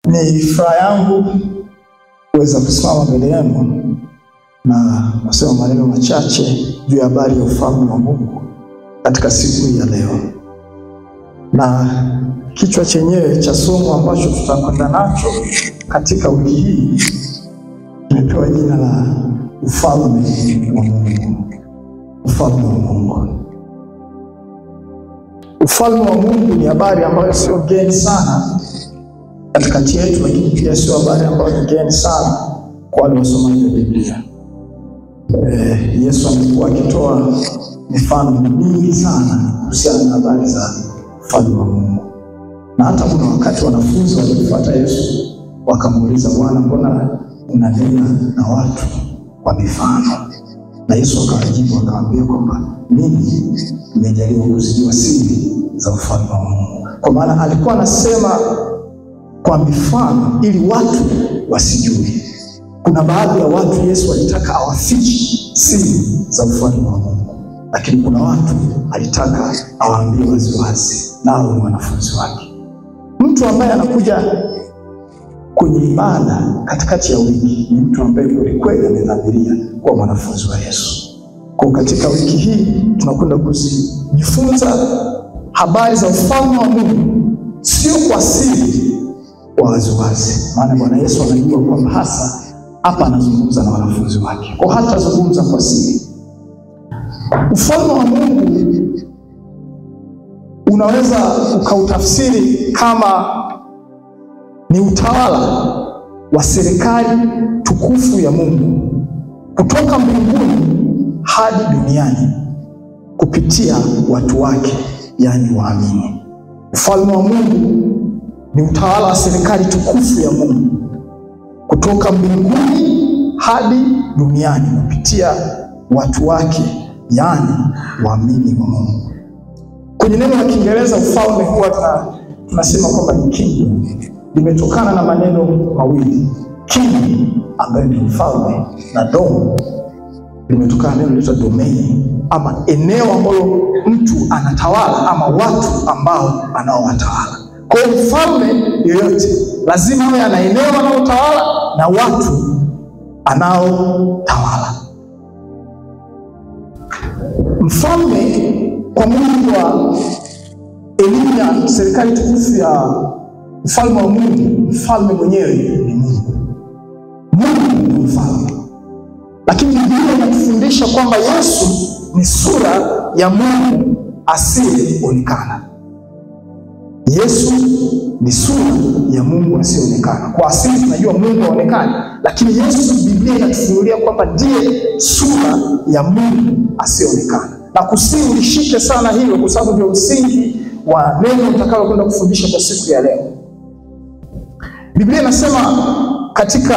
Ni furaha yangu kuweza kusimama mbele yenu na kusema maneno machache juu ya habari ya ufalme wa Mungu katika siku hii ya leo. Na kichwa chenyewe cha somo ambacho tutakwenda nacho katika wiki hii kimepewa jina la ufalme wa Mungu. Ufalme wa Mungu. Ufalme wa Mungu ni habari ambayo sio geni sana katikati yetu, lakini pia sio habari ambayo ni geni sana kwa wale wasomaji wa Biblia. Yesu amekuwa akitoa mifano mingi sana kuhusiana na habari za ufalme wa Mungu. Na hata kuna wakati wanafunzi walifuata Yesu wakamuuliza, Bwana, mbona unanena na watu kwa mifano? Na Yesu akawajibu akawaambia kwamba mimi nimejaliwa kuzijua siri za ufalme wa Mungu. Kwa maana alikuwa anasema kwa mifano ili watu wasijue. Kuna baadhi ya watu Yesu alitaka awafiche siri za ufalme wa Mungu, lakini kuna watu alitaka awaambie waziwazi, nao ni wanafunzi wake. Mtu ambaye anakuja kwenye ibada katikati ya wiki ni mtu ambaye kweli amedhamiria kuwa mwanafunzi wa Yesu. Kwa katika wiki hii tunakwenda kujifunza habari za ufalme wa Mungu, sio kwa siri, kwa waziwazi. Maana Bwana Yesu anajua kwamba hasa hapa anazungumza na wanafunzi wake, kwa hata zungumza kwa siri. Ufalme wa Mungu unaweza ukautafsiri kama ni utawala wa serikali tukufu ya Mungu kutoka mbinguni hadi duniani kupitia watu wake, yani waamini. Ufalme wa Mungu ni utawala wa serikali tukufu ya Mungu kutoka mbinguni hadi duniani kupitia watu wake, yani waamini wa Mungu. Kwenye neno la Kiingereza ufalme huwa tunasema kwamba ni kingdom. Limetokana na maneno mawili, king ambaye ni mfalme, na dom limetokana na neno linaitwa domain, ama eneo ambalo mtu anatawala ama watu ambao anaowatawala. Kwa hiyo mfalme yoyote lazima awe ana eneo anaotawala na watu anaotawala. Mfalme kwa mujibu wa elimu ya serikali tukufu ya ufalme wa Mungu, mfalme mwenyewe ni Mungu. Mungu ni mfalme. Lakini Biblia inatufundisha kwamba Yesu ni sura ya Mungu asiyeonekana. Yesu ni sura ya Mungu asiyeonekana. Kwa asili tunajua Mungu haonekani, lakini Yesu, Biblia inatufunulia kwamba ndiye sura ya Mungu asiyeonekana. Na kusihi ulishike sana hilo, kwa sababu ndio msingi wa neno nitakalo kwenda kufundisha kwa siku ya leo. Biblia inasema katika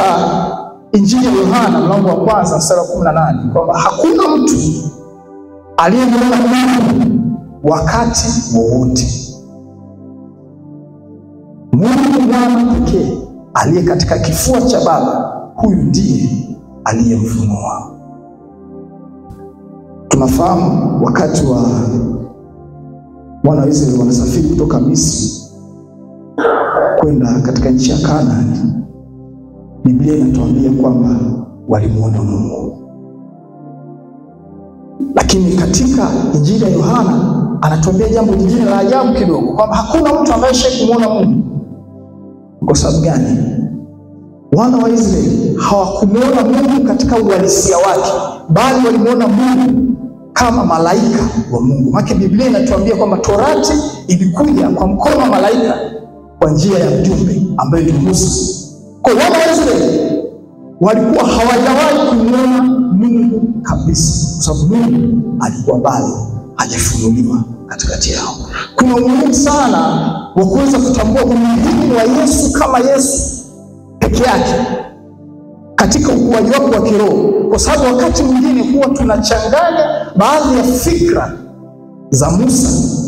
Injili ya Yohana mlango wa 1 mstari wa 18 kwamba hakuna mtu aliyemwona Mungu wakati wowote. Mungu Mwana pekee aliye katika kifua cha Baba, huyu ndiye aliyemfunua. Tunafahamu wakati wa wana wa Israeli wanasafiri kutoka Misri kwenda katika nchi ya Kanaani, Biblia inatuambia kwamba walimuona Mungu. Lakini katika Injili ya Yohana anatuambia jambo jingine la ajabu kidogo, kwamba hakuna mtu ambaye kumuona Mungu. Kwa sababu gani? Wana wa Israeli hawakumuona Mungu katika uhalisia wake, bali walimuona Mungu kama malaika wa Mungu. Maana Biblia inatuambia kwamba Torati ilikuja kwa mkono wa malaika kwa njia ya mjumbe ambaye ni Musa. Kwa wana wa Israeli walikuwa hawajawahi kumuona Mungu kabisa, kwa sababu Mungu alikuwa bado hajafunuliwa katikati yao. Kuna umuhimu sana wa kuweza kutambua umuhimu wa Yesu kama Yesu peke yake katika ukuaji wako wa kiroho, kwa sababu wakati mwingine huwa tunachanganya baadhi ya fikra za Musa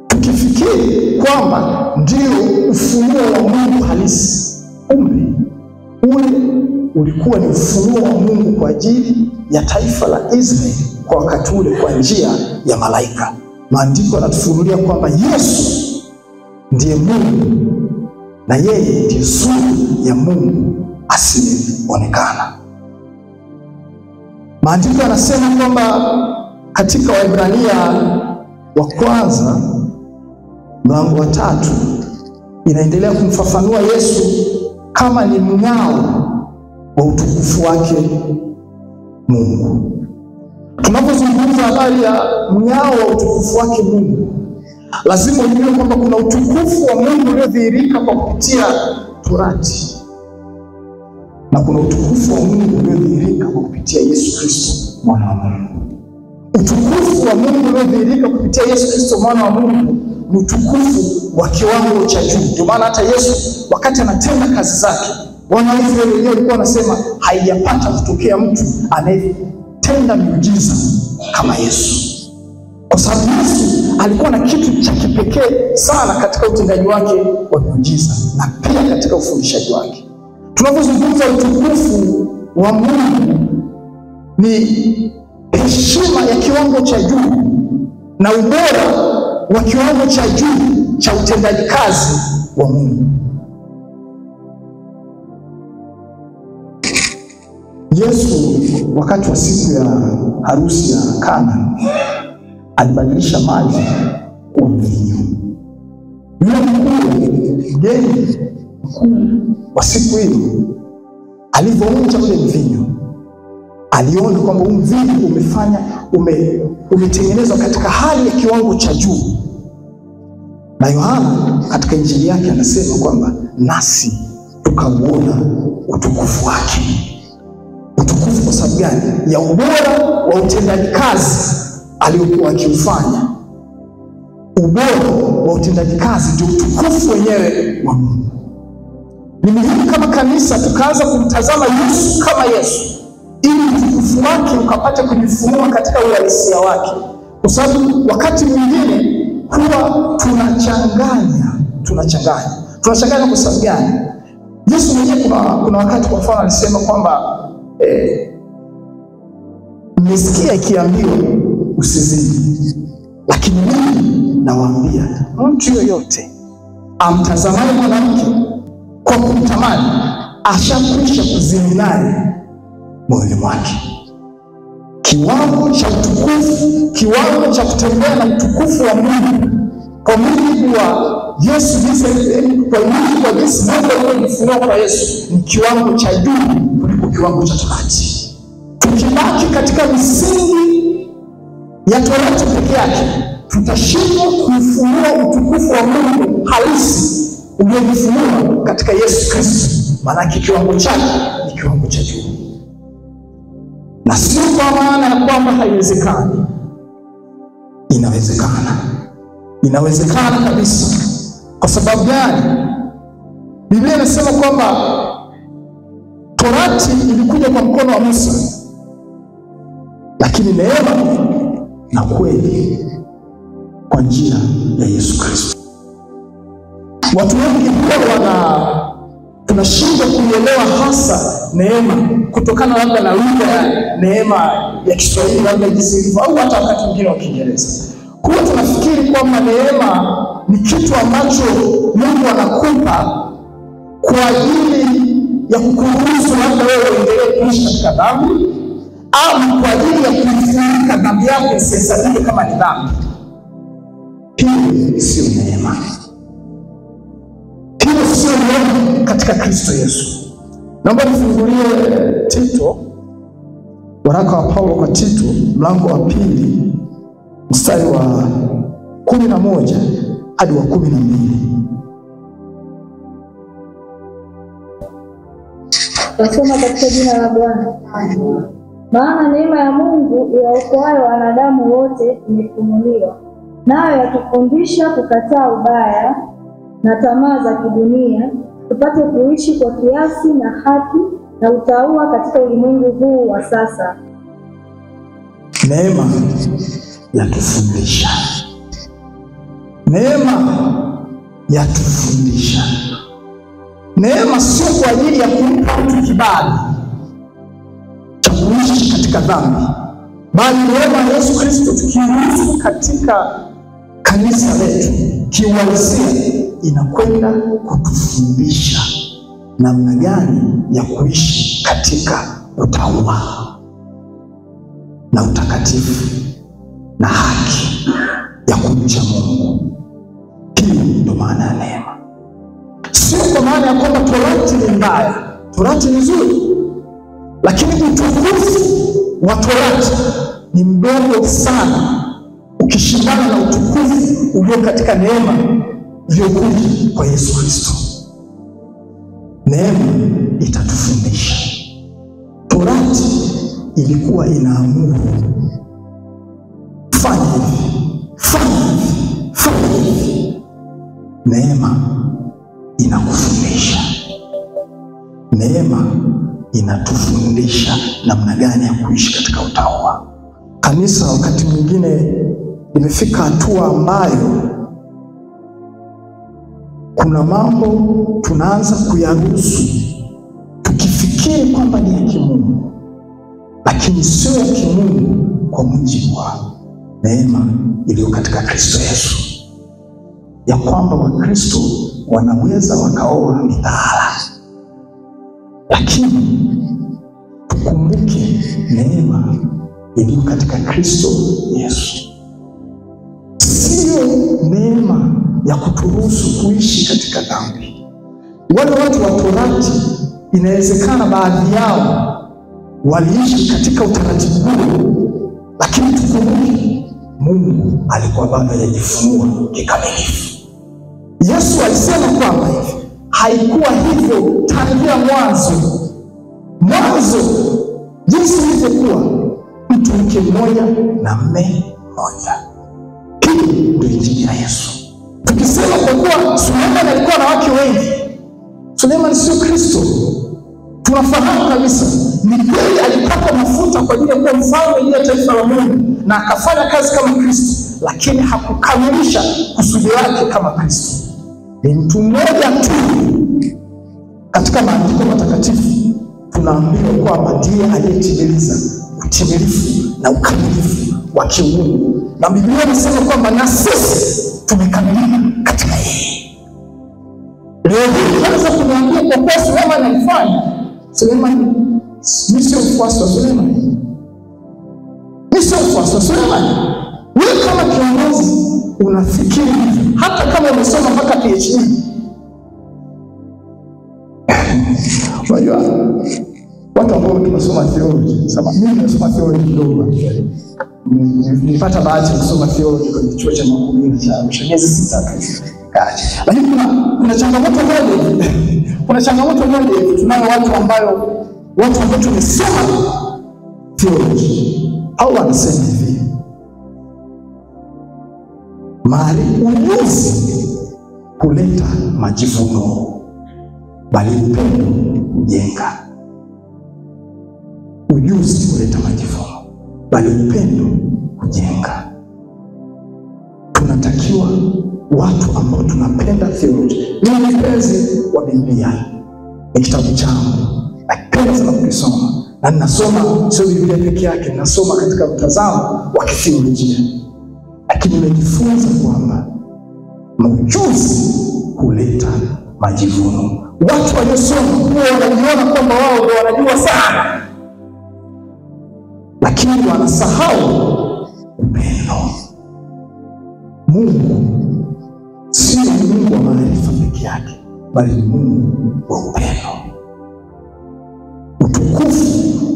tukifikiri kwamba ndio ufunuo wa Mungu halisi. Kumbe ule ulikuwa ni ufunuo wa Mungu kwa ajili ya taifa la Israeli kwa wakati ule kwa njia ya malaika. Maandiko yanatufunulia kwamba Yesu ndiye Mungu na yeye ndiye sura ya Mungu asiyeonekana. Maandiko yanasema kwamba katika Waebrania wa kwanza mlango wa 3 inaendelea kumfafanua Yesu kama ni mng'ao wa utukufu wake Mungu. Tunapozungumza habari ya mng'ao wa utukufu wake Mungu, lazima ujue kwamba kuna utukufu wa Mungu uliodhihirika kwa kupitia Torati, na kuna utukufu wa Mungu uliodhihirika kwa kupitia Yesu Kristo mwana wa Mungu. Utukufu wa Mungu uliodhihirika kupitia Yesu Kristo mwana wa Mungu ni utukufu wa kiwango cha juu. Ndio maana hata Yesu wakati anatenda kazi zake, wana wa Israeli wenyewe walikuwa wanasema haijapata kutokea mtu anayetenda miujiza kama Yesu. Kwa sababu Yesu alikuwa na kitu cha kipekee sana katika utendaji wake wa miujiza na pia katika ufundishaji wake. Tunapozungumza utukufu wa Mungu, ni heshima ya kiwango cha juu na ubora wa kiwango cha juu cha utendaji kazi wa Mungu. Yesu wakati wa siku ya harusi ya Kana alibadilisha maji kuwa mvinyo. Yule mgeni mkuu wa siku hiyo alivyoonja ule mvinyo, aliona kwamba mvinyo umetengenezwa katika hali ya kiwango cha juu. Na Yohana katika injili yake anasema kwamba nasi tukauona utukufu wake. Utukufu kwa sababu gani? Ya ubora wa utendaji kazi aliyokuwa akiufanya. Ubora wa utendaji kazi ndio utukufu wenyewe wa Mungu. Ni muhimu kama kanisa tukaanza kumtazama Yesu kama Yesu, ili utukufu wake ukapata kujifunua katika uhalisia wake. Kwa sababu wakati mwingine huwa tunachanganya kwa sababu gani? Yesu mwenyewe kuna wakati kwa mfano alisema kwamba mmesikia ikiambiwa usizini, lakini mimi nawaambia mtu yoyote amtazamaye mwanamke kwa kumtamani ashakwisha kuzini naye moyoni mwake. Kiwango cha utukufu, kiwango cha kutembea na utukufu wa Mungu kwa mujibu wa Yesu, kwa mujibu wa Yesu Mungu aliyefunua kwa Yesu, ni kiwango cha juu kuliko kiwango cha Torati. Tukibaki katika misingi ya Torati peke yake, tutashindwa kufunua utukufu wa Mungu halisi uliojifunua katika Yesu Kristo. Maana kiwango chake ni kiwango cha juu. Na sio kwa maana ya kwamba haiwezekani. Inawezekana. Inawezekana kabisa. Kwa sababu gani? Biblia inasema kwamba Torati ilikuja kwa mkono wa Musa, lakini neema na kweli kwa njia ya Yesu Kristo. Watu wengi tunashindwa kuelewa hasa neema kutokana labda na lugha ya neema ya Kiswahili labda jinsi au hata wakati mwingine wa Kiingereza. Kwa tunafikiri kwamba neema ni kitu ambacho Mungu anakupa kwa ajili ya kukuruhusu labda wewe uendelee kuishi katika dhambi, au kwa ajili ya kuifunika dhambi yako isihesabike kama ni dhambi. Hiyo sio neema. Hiyo sio neema katika Kristo Yesu. Naomba nifungulie Tito, waraka wa Paulo kwa Tito, mlango wa 2 mstari wa 11 hadi wa 12. Nasoma katika jina la Bwana. Maana neema ya Mungu iokoayo wanadamu wote imefunuliwa, nayo yatufundisha kukataa ubaya na tamaa za kidunia, tupate kuishi kwa kiasi na haki na utauwa katika ulimwengu huu wa sasa. Neema yatufundisha. Neema yatufundisha. Neema sio kwa ajili ya kumpa mtu kibali cha kuishi katika dhambi, bali neema ya Yesu Kristo tukiruhusu katika kanisa letu kiuhalisia inakwenda kutufundisha namna gani ya kuishi katika utauwa na utakatifu na haki ya kumcha Mungu. Hii ndio maana ya neema. Sio kwa maana ya kwamba torati ni mbaya. Torati ni nzuri, lakini utukufu wa torati ni mdogo sana ukishindana na utukufu ulio katika neema iliyokuja kwa Yesu Kristo. Neema itatufundisha. Torati ilikuwa inaamuru fanya hivi, fanya hivi, fanya hivi. Neema inakufundisha. Neema inatufundisha namna gani ya kuishi katika utauwa. Kanisa wakati mwingine imefika hatua ambayo kuna mambo tunaanza kuyaruhusu tukifikiri kwamba ni ya kimungu, lakini sio ya kimungu kwa mujibu wa neema iliyo katika Kristo Yesu, ya kwamba Wakristo wanaweza wakaoa mitaala. Lakini tukumbuke neema iliyo katika Kristo Yesu sio neema ya kuturuhusu kuishi katika dhambi. Wale watu wa torati, inawezekana baadhi yao waliishi katika utaratibu huu, lakini tukumbuke Mungu alikuwa bado hajajifunua kikamilifu. Yesu alisema kwamba hivi haikuwa hivyo tangia mwanzo. Mwanzo jinsi ilivyokuwa, mtu mke mmoja na mme mmoja. Hii ndio injili ya Yesu. Tukisema kwa kuwa Suleiman alikuwa na wake wengi, Suleiman sio Kristo. Tunafahamu kabisa ni kweli alipakwa mafuta kwa ajili ya kuwa mfalme wa taifa la Mungu na akafanya kazi kama Kristo, lakini hakukamilisha kusudi lake kama Kristo. Ni mtu mmoja tu. Katika maandiko matakatifu tunaambiwa kwamba ndiye aliyetimiliza utimilifu na ukamilifu wa kiungu, na Biblia inasema kwamba na sisi tumekamilika katika yeye. Leo hii kwanza tunaambia kwa kuwa Suleiman alifanya. Suleiman ni sio mfuasi wa Suleiman. Ni sio mfuasi wa Suleiman. Wewe kama kiongozi unafikiri hata kama umesoma mpaka PhD. Unajua watu ambao tunasoma theology, sababu mimi nimesoma theology kidogo. Nilipata bahati ya kusoma theology kwenye chuo cha Makumeni cha miezi 6 kaje. Lakini kuna changamoto moja. Kuna changamoto moja, tunao watu ambao tumesoma theology au wanasema hivi, ujuzi kuleta majivuno, bali upendo hujenga. Ujuzi kuleta majivuno, bali upendo hujenga. Tunatakiwa watu ambao tunapenda theology. Ni mpenzi wa Biblia, ni kitabu changu, napenda sana kusoma, na ninasoma sio Biblia peke yake, ninasoma katika mtazamo wa kitheolojia. Lakini nimejifunza kwamba ujuzi huleta majivuno. Watu waliosoma huwa wanajiona kwamba wao ndio wanajua sana, lakini wanasahau upendo. Mungu si Mungu wa maarifa peke yake, bali Mungu wa upendo. Utukufu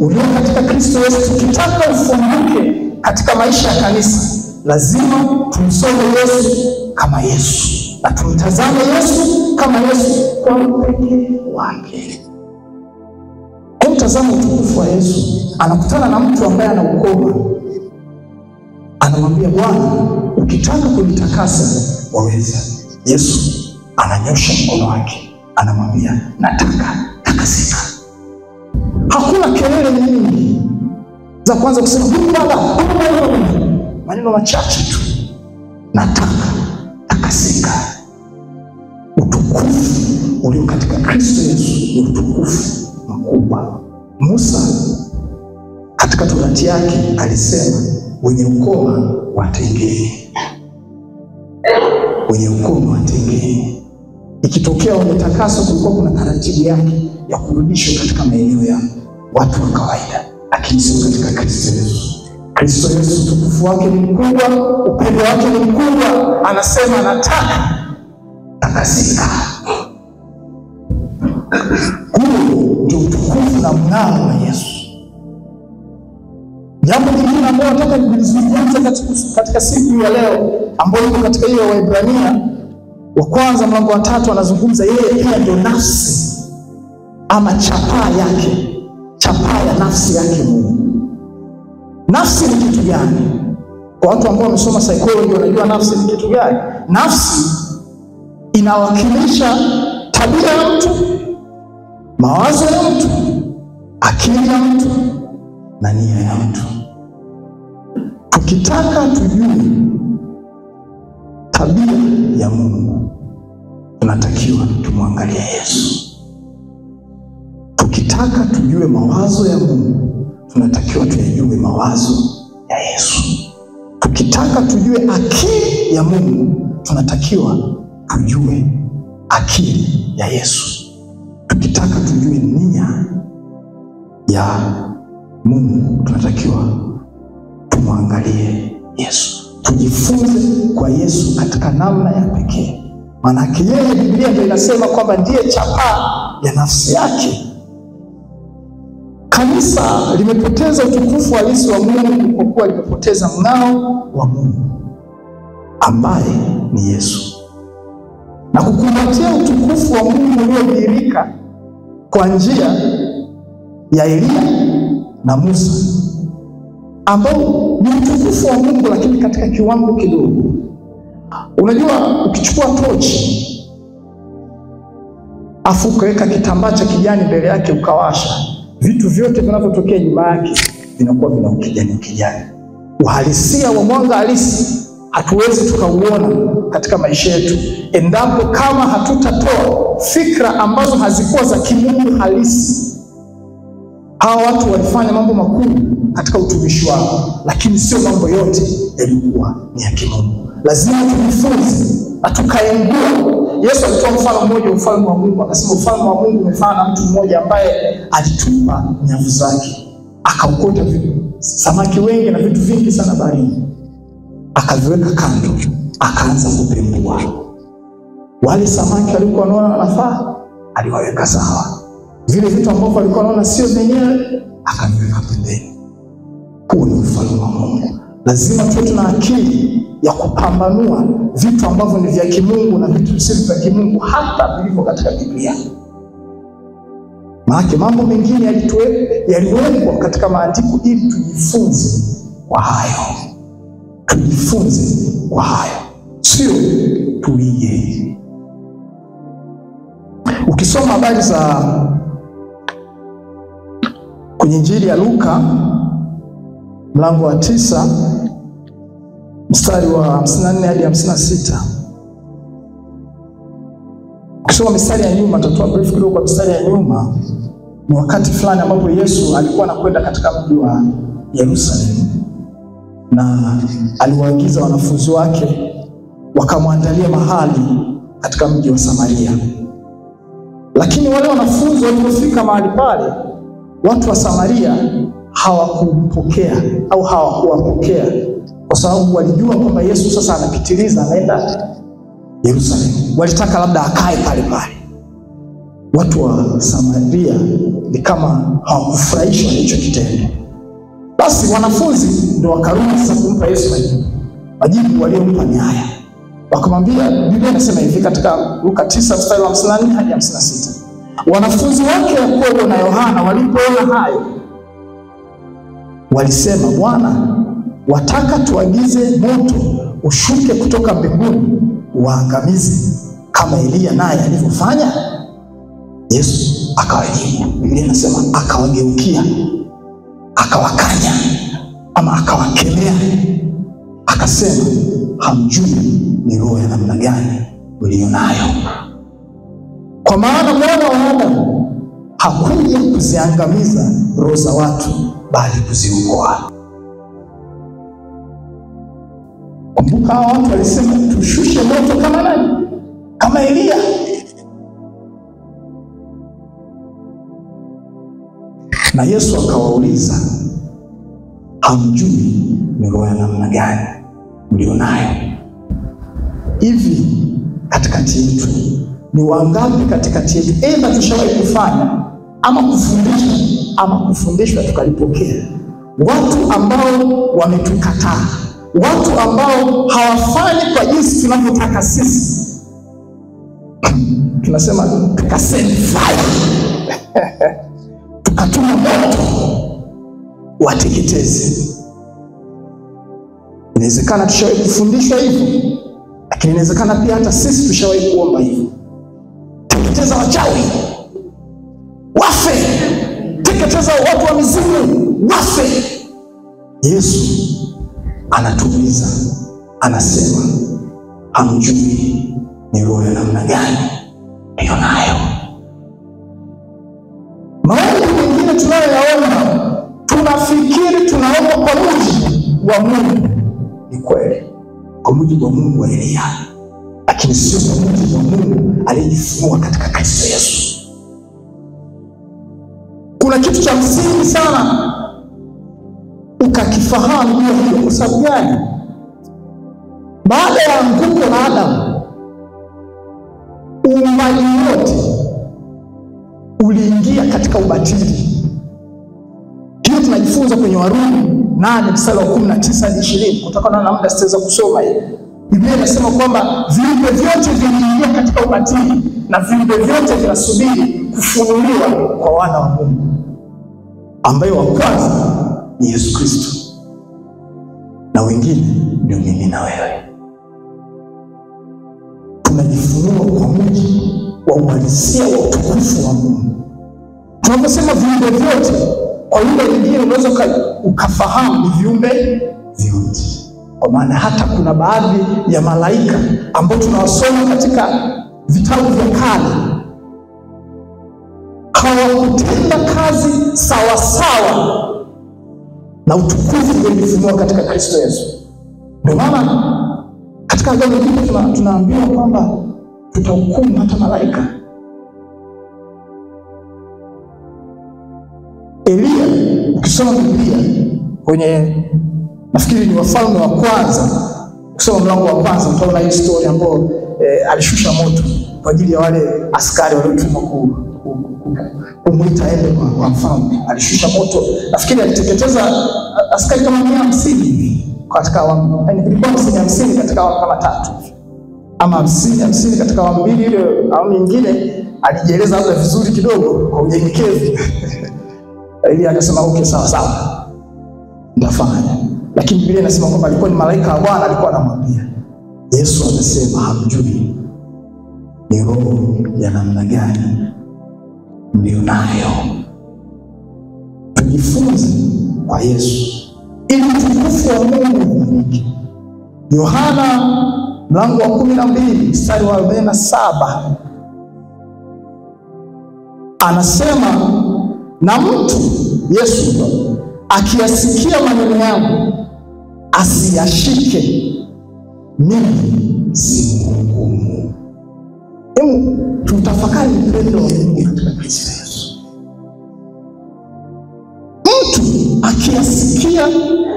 ulio katika Kristo Yesu, tukitaka ufunguke katika maisha ya kanisa, lazima tumsome Yesu kama Yesu, na tumtazame Yesu kama Yesu kwa upekee wake. Kumtazama utukufu wa Yesu, anakutana na mtu ambaye ana ukoma. Anamwambia, Bwana, ukitaka kunitakasa waweza. Yesu ananyosha mkono wake, anamwambia, nataka, takasika. Hakuna kelele nyingi za kwanza kusema Baba, maneno machache tu, nataka, takasika. Utukufu ulio katika Kristo Yesu ni utukufu mkubwa. Musa katika torati yake alisema, wenye ukoma watengeni, wenye ukoma watengeni. ikitokea wametakaswa, kulikuwa kuna taratibu yake ya kurudishwa katika maeneo ya watu wa kawaida, lakini sio katika Kristo Yesu. Kristo Yesu utukufu wake ni mkubwa, upendo wake ni mkubwa, anasema nataka takasika. Huo ndio utukufu na mng'ao wa Yesu. Jambo lingine ambalo nataka kulizungumza katika siku ya leo, ambayo iko katika hiyo Waebrania wa kwanza mlango wa 3, anazungumza yeye pia ndio nafsi ama chapaa yake, chapaa ya nafsi yake Mungu. Nafsi ni kitu gani? Kwa watu ambao wamesoma psychology wanajua nafsi ni kitu gani. Nafsi inawakilisha tabia ya mtu, mawazo ya mtu, akili ya mtu na nia ya mtu. Tukitaka tujue tabia ya Mungu, tunatakiwa tumwangalie Yesu. Tukitaka tujue mawazo ya Mungu, tunatakiwa tuyajue mawazo ya Yesu. Tukitaka tujue akili ya Mungu, tunatakiwa tujue akili ya Yesu. Tukitaka tujue nia ya Mungu, tunatakiwa tumwangalie Yesu. Tujifunze kwa Yesu katika namna ya pekee. Maana yeye, Biblia ndio inasema kwamba ndiye chapaa ya nafsi yake. Kanisa limepoteza utukufu halisi wa Mungu kwa kuwa limepoteza mng'ao wa Mungu ambaye ni Yesu. Na kukumbatia utukufu wa Mungu uliodhihirika kwa njia ya Elia na Musa, ambao ni utukufu wa Mungu lakini katika kiwango kidogo. Unajua, ukichukua tochi afu ukaweka kitambaa cha kijani mbele yake ukawasha, vitu vyote vinavyotokea nyuma yake vinakuwa vina kijani. Uhalisia wa mwanga halisi hatuwezi tukauona katika maisha yetu endapo kama hatutatoa fikra ambazo hazikuwa za kimungu halisi. Hawa watu walifanya mambo makuu katika utumishi wao, lakini sio mambo yote yalikuwa ni ya kimungu. Lazima tujifunze na tukaengua. Yesu alitoa mfano mmoja, ufalme wa Mungu, akasema ufalme wa Mungu umefanana na mtu mmoja ambaye alitupa nyavu zake, akaokota samaki wengi na vitu vingi sana baharini, akaviweka kando, akaanza kupembua. Wale samaki walikuwa wanaona wanafaa, aliwaweka sawa. Vile vitu ambavyo walikuwa wanaona sio zenyewe, akaviweka pembeni. Huo ni ufalme wa Mungu. Lazima tuwe tuna akili ya kupambanua vitu ambavyo ni vya kimungu na vitu visivyo vya kimungu, hata vilivyo katika Biblia. Maana mambo mengine yaliwekwa katika maandiko ili tujifunze kwa hayo. Tujifunze kwa hayo, sio tuige. Ukisoma habari za kwenye Injili ya Luka mlango wa 9 mstari wa 54 hadi 56. Ukisoma mistari ya nyuma, tutatoa brief kidogo kwa mistari ya nyuma. Ni wakati fulani ambapo Yesu alikuwa anakwenda katika mji wa Yerusalemu, na aliwaagiza wanafunzi wake wakamwandalia mahali katika mji wa Samaria. Lakini wale wanafunzi walipofika mahali pale, watu wa Samaria hawakumpokea au hawakuwapokea, kwa sababu walijua kwamba Yesu sasa anapitiliza anaenda Yerusalemu. Walitaka labda akae pale pale. Watu wa Samaria ni kama hawakufurahishwa na hicho kitendo. Basi wanafunzi ndio wakarudi sasa kumpa Yesu majibu. Majibu waliompa ni haya. Wakamwambia, Biblia inasema hivi katika Luka 9 mstari wa 54 hadi 56. Wanafunzi wake Yakobo na Yohana walipoona hayo, walisema, Bwana, wataka tuagize moto ushuke kutoka mbinguni uangamize kama Elia naye alivyofanya? Yesu akawajibu. Biblia inasema akawageukia, akawakanya ama akawakemea, akasema, hamjui ni roho ya namna gani mlionayo. Kwa maana Mwana wa Adamu hakuja kuziangamiza roho za watu, bali kuziokoa. Kumbuka hao watu walisema tushushe moto kama nani? Kama Elia. Na Yesu akawauliza, hamjui ni roho ya namna gani mlionayo? Hivi katikati yetu ni wangapi katikati yetu aidha tushawahi kufanya ama kufundisha ama kufundishwa tukalipokea, watu ambao wametukataa, watu ambao hawafanyi kwa jinsi tunavyotaka sisi, tunasema tukasend fire tukatuma moto wateketeze. Inawezekana tushawahi kufundishwa hivyo, lakini inawezekana pia hata sisi tushawahi kuomba hivyo. Teketeza wachawi wafe, teketeza watu wa mizimu wafe. Yesu anatuuliza, anasema, hamjui ni roho ya namna gani ndiyo nayo? Maombi mengine tunayoyaomba, tunafikiri tunaomba kwa mujibu wa Mungu. Ni kweli, kwa mujibu wa Mungu wa Elia, lakini sio kwa mujibu wa Mungu aliyejifunua katika Kristo Yesu. Kuna kitu cha msingi sana ukakifahamu hiyo. Kwa sababu gani? Baada ya anguko la Adamu, uumbaji wote uliingia katika ubatili. Hiyo tunajifunza kwenye Warumi 8 mstari wa 19 hadi 20. Kutokana na muda sitaweza kusoma hiyo. Biblia inasema kwamba viumbe vyote viliingia katika ubatili na viumbe vyote vinasubiri kufunuliwa kwa wana wa Mungu, ambaye wa kwanza ni Yesu Kristo, na wengine ndio mimi na wewe. Tunajifunua kwa mujibu wa uhalisia wa utukufu wa Mungu. Tunaposema viumbe vyote, kwa lugha nyingine unaweza ukafahamu ni viumbe vyote. Kwa maana hata kuna baadhi ya malaika ambao tunawasoma katika vitabu vya kale, hawakutenda kazi sawa sawa na utukufu uliofunua katika Kristo Yesu. Ndio maana katika Agano Jipya tunaambiwa kwamba tutahukumu hata malaika. Elia, ukisoma Biblia kwenye, nafikiri ni Wafalme wa Kwanza, ukisoma mlango wa kwanza utaona hii story ambayo alishusha moto kwa ajili ya wale askari waliotumwa kumuita aende kwa mfalme. Alishusha moto, nafikiri aliteketeza askari kama 150 katika ilikuwa 50 katika awamu kama 3 ama 50 katika awamu 2. Ile awamu nyingine alijieleza hata vizuri kidogo kwa unyenyekevu ili akasema okay, sawa sawa, ndafanya. Lakini Biblia inasema kwamba alikuwa ni malaika wa Bwana, alikuwa anamwambia. Yesu anasema, hamjui ni roho ya namna gani mlionayo. Tujifunze kwa Yesu ili utukufu wa Mungu uonekane. Yohana mlango wa 12 mstari wa 47 anasema, na mtu, Yesu, akiyasikia maneno yangu asiyashike, mimi simhukumu. Hebu tutafakari upendo wa Mungu katika Kristo Yesu. Mtu akiyasikia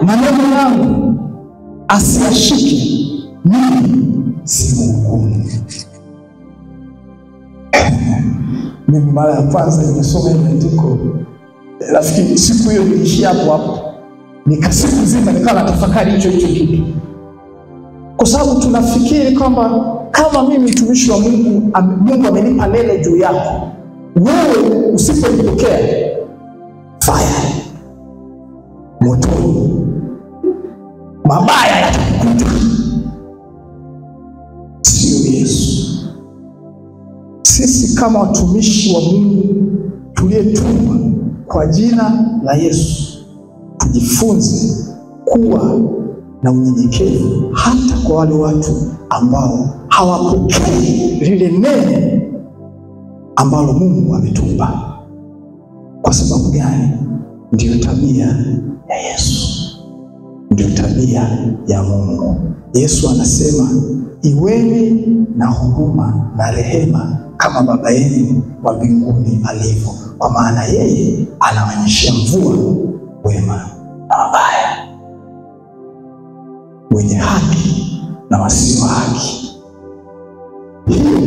maneno yangu asiyashike, mimi simhukumu. Mimi mara ya kwanza nimesoma hili andiko, nafikiri siku hiyo nilishia hapo, nikasiku nzima nikawa natafakari hicho kitu. Kwa sababu tunafikiri kwamba kama mimi mtumishi wa Mungu, Mungu amenipa neno juu yako, wewe usipolipokea, fire, moto, mabaya yatakukuta. Sio Yesu. Sisi kama watumishi wa Mungu tuliyetumwa kwa jina la Yesu, tujifunze kuwa na unyenyekevu hata kwa wale watu ambao hawapokei lile neno ambalo Mungu ametupa. Kwa sababu gani? Ndiyo tabia ya Yesu, ndiyo tabia ya Mungu. Yesu anasema, iweni na huruma na rehema kama Baba yenu wa mbinguni alivyo, kwa maana yeye anawanyeshea mvua wema na wabaya, wenye haki na wasio haki. Hiyo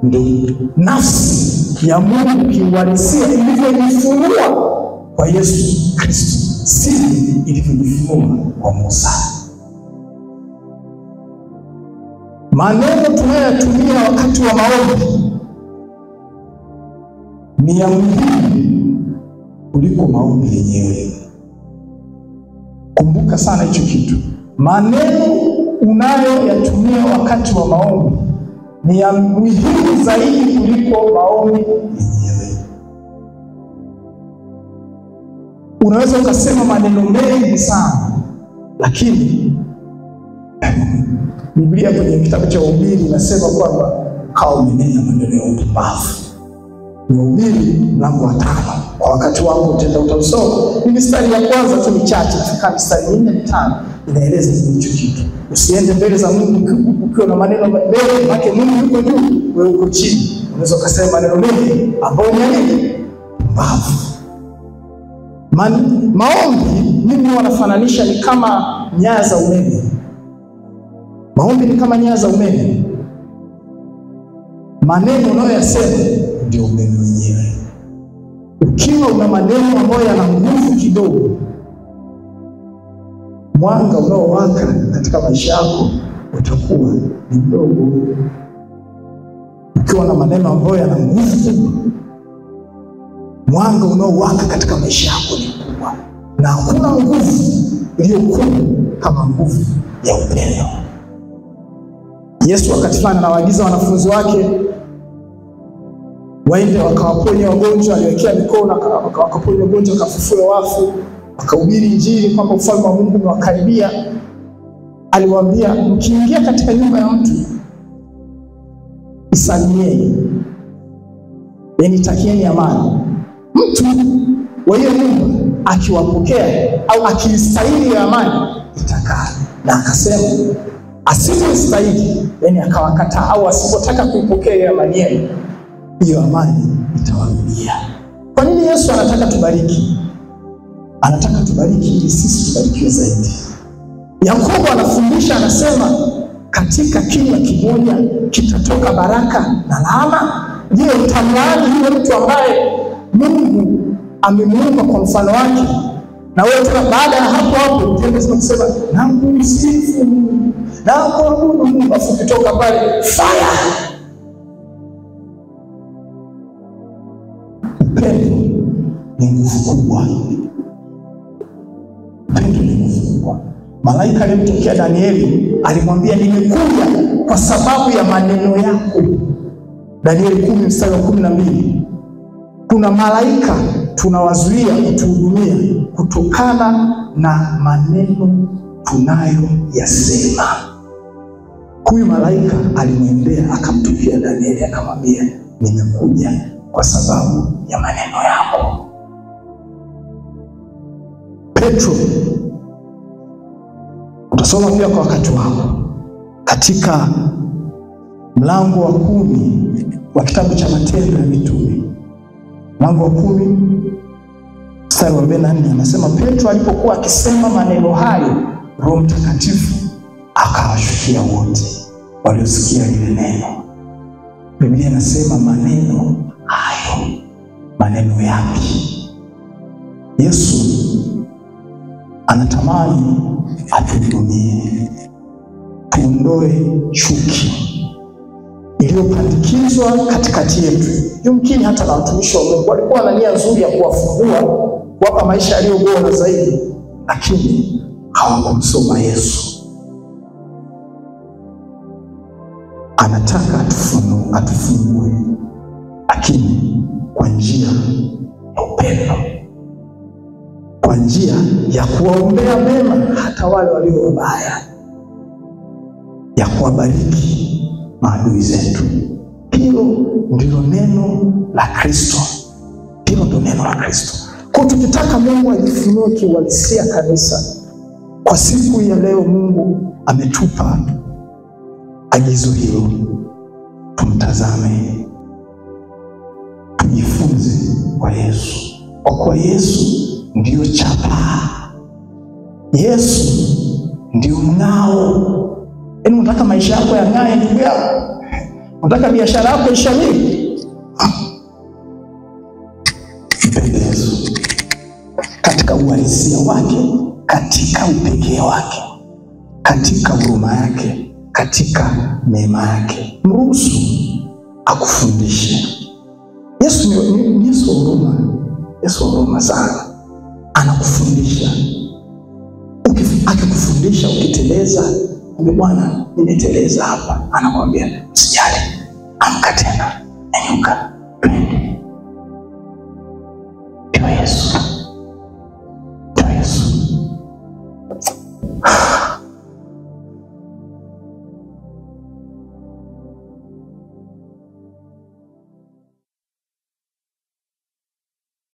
ndio nafsi ya Mungu kiuhalisia ilivyojifunua kwa Yesu Kristo, si ilivyojifunua kwa Musa. Maneno tunayotumia wakati wa maombi ni ya muhimu kuliko maombi yenyewe. Kumbuka sana hicho kitu. Maneno unayoyatumia wakati wa maombi ni ya muhimu zaidi kuliko maombi yenyewe. Unaweza ukasema maneno mengi sana, lakini Biblia kwenye kitabu cha Mhubiri inasema kwamba hao umenena maneno ya upumbavu. Mhubiri mlango wa 5. Kwa wakati wako utenda utasoma. Ni mistari ya kwanza tu michache, kama mistari 4-5 inaeleza hicho kitu. Usiende mbele za Mungu ukiwa na maneno mengi, maana Mungu yuko juu, wewe uko chini. Unaweza kusema maneno mengi ambayo ni nini? Pumbavu. Maombi mimi wanafananisha ni kama nyaya za umeme. Maombi ni kama nyaya za umeme. Maneno unayoyasema ndio umeme wenyewe. Ukiwa una maneno ambayo yana nguvu kidogo, mwanga unaowaka katika maisha yako utakuwa ni mdogo. Ukiwa na maneno ambayo yana nguvu, mwanga unaowaka katika maisha yako ni mkubwa, na hakuna nguvu iliyokuwa kama nguvu ya upendo. Yesu wakati fulani anawaagiza wanafunzi wake waende wakawaponya wagonjwa, aliwekea mikono wakawaponya wagonjwa, wakafufua wafu, wakahubiri Injili kwamba ufalme wa Mungu umewakaribia. Aliwaambia, mkiingia katika nyumba ya mtu isalimieni, yani takieni amani. Mtu wa hiyo nyumba akiwapokea au akistahili ya amani itakaa, na akasema asipostahili, yani akawakataa au asipotaka kuipokea hiyo amani yenu, hiyo amani itawarudia. Kwa nini Yesu anataka tubariki? Anataka tubariki ili sisi tubarikiwe zaidi. Yakobo anafundisha, anasema katika kinywa kimoja kitatoka baraka na laana. Je, utamlaani yule mtu ambaye Mungu amemuumba kwa mfano wake, na wewe tena baada ya hapo utaanza kusema namsifu Mungu na kuabudu Mungu, afu kutoka pale fire? Upendo ni nguvu kubwa. Upendo ni nguvu kubwa. Malaika alimtokea Danieli, alimwambia nimekuja kwa sababu ya maneno yako. Danieli 10:12. Kuna malaika tunawazuia kutuhudumia kutokana na maneno tunayoyasema. Huyu malaika alimwendea akamtokea Danieli akamwambia nimekuja kwa sababu ya maneno yako. Petro, utasoma pia kwa wakati wako katika mlango wa 10 wa kitabu cha Matendo ya Mitume, mlango wa 10 mstari wa 44, anasema Petro alipokuwa akisema maneno hayo, Roho Mtakatifu akawashukia wote waliosikia lile neno. Biblia inasema maneno hayo. Maneno yapi? Yesu anatamani atuhudumie, tuondoe chuki iliyopandikizwa katikati yetu. Yumkini hata na watumishi wa Mungu walikuwa na nia nzuri ya kuwafungua, kuwapa maisha yaliyo bora zaidi, lakini hawakumsoma Yesu. Anataka atufungue, lakini kwa njia ya upendo, kwa njia ya kuwaombea mema hata wale walio wabaya, ya kuwabariki maadui zetu. Hilo ndilo neno la Kristo. Hilo ndilo neno la Kristo. Kwa tukitaka Mungu ajifunue kiuhalisia kanisa, kwa siku ya leo Mungu ametupa agizo hilo. Tumtazame kwa Yesu, kwa kuwa Yesu ndio chapa, Yesu ndio mng'ao. Unataka maisha yako yang'ae ndugu yako? Unataka biashara yako ishamiri? Mpende Yesu katika uhalisia wake, katika upekee wake, katika huruma yake, katika neema yake. Mruhusu akufundishe. Yesu ni Yesu wa huruma. Yesu wa huruma sana. Anakufundisha. Akikufundisha ukiteleza, Bwana nimeteleza hapa, anakuambia usijali, amka tena, nyanyuka.